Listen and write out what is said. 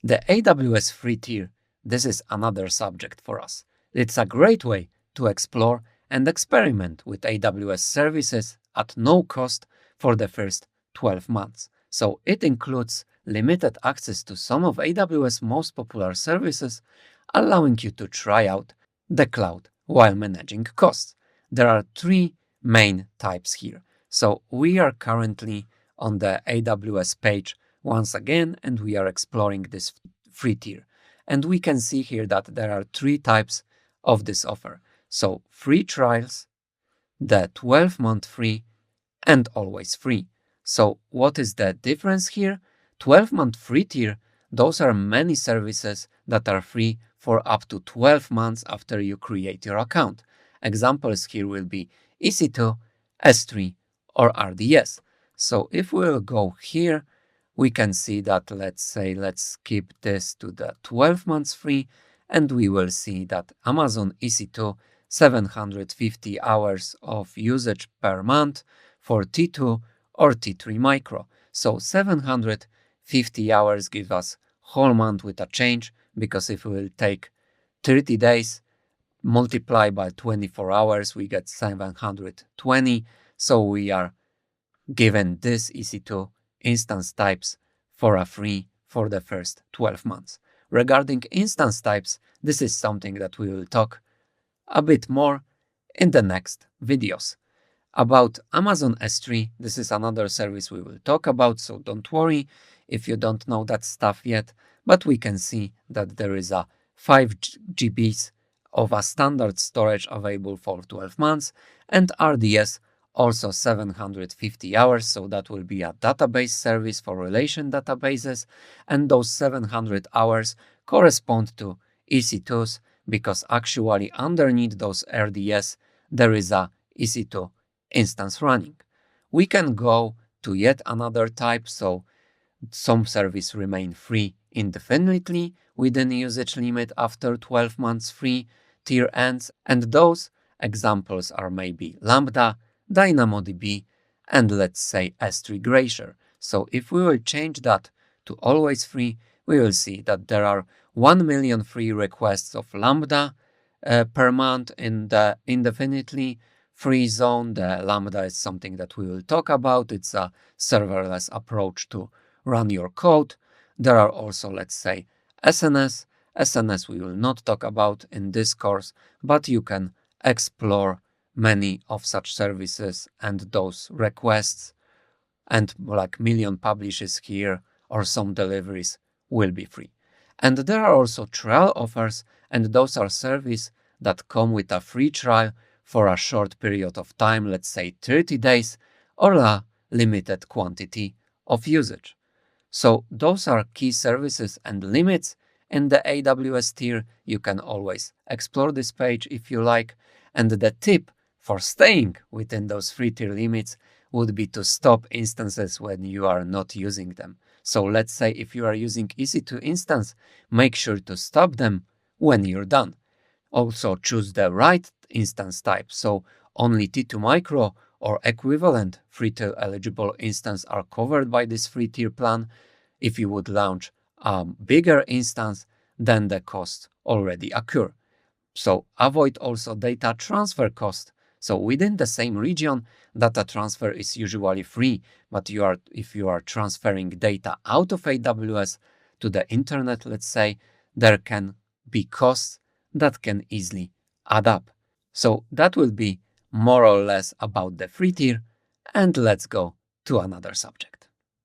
The AWS free tier, this is another subject for us. It's a great way to explore and experiment with AWS services at no cost for the first 12 months. So it includes limited access to some of AWS most popular services, allowing you to try out the cloud while managing costs. There are three main types here. So we are currently on the AWS page once again, and we are exploring this free tier. And we can see here that there are three types of this offer. So free trials, the 12-month free, and always free. So what is the difference here? 12-month free tier, those are many services that are free for up to 12 months after you create your account. Examples here will be EC2, S3, or RDS. So if we'll go here, we can see that, let's keep this to the 12 months free, and we will see that Amazon EC2, 750 hours of usage per month for T2 or T3 micro. So 750 hours give us whole month with a change, because if we will take 30 days, multiply by 24 hours, we get 720. So we are given this EC2 instance types for a free for the first 12 months. Regarding instance types, this is something that we will talk a bit more in the next videos. About Amazon S3, this is another service we will talk about, so don't worry if you don't know that stuff yet, but we can see that there is a 5 GBs of a standard storage available for 12 months, and RDS also 750 hours, so that will be a database service for relation databases, and those 700 hours correspond to EC2s, because actually underneath those RDS there is a EC2 instance running. We can go to yet another type, so some service remain free indefinitely within usage limit after 12 months free tier ends, and those examples are maybe Lambda, DynamoDB, and let's say S3 Glacier. So if we will change that to always free, we will see that there are 1 million free requests of Lambda per month in the indefinitely free zone. The Lambda is something that we will talk about. It's a serverless approach to run your code. There are also, let's say, SNS. SNS we will not talk about in this course, but you can explore many of such services and those requests, and like million publishes here or some deliveries will be free. And there are also trial offers, and those are services that come with a free trial for a short period of time, let's say 30 days, or a limited quantity of usage. So those are key services and limits in the AWS tier. You can always explore this page if you like. And the tip for staying within those free tier limits would be to stop instances when you are not using them. So let's say if you are using EC2 instance, make sure to stop them when you're done. Also choose the right instance type. So only T2 micro or equivalent free tier eligible instance are covered by this free tier plan. If you would launch a bigger instance, then the costs already occur. So avoid also data transfer cost. So within the same region, data transfer is usually free, but if you are transferring data out of AWS to the internet, let's say, there can be costs that can easily add up. So that will be more or less about the free tier, and let's go to another subject.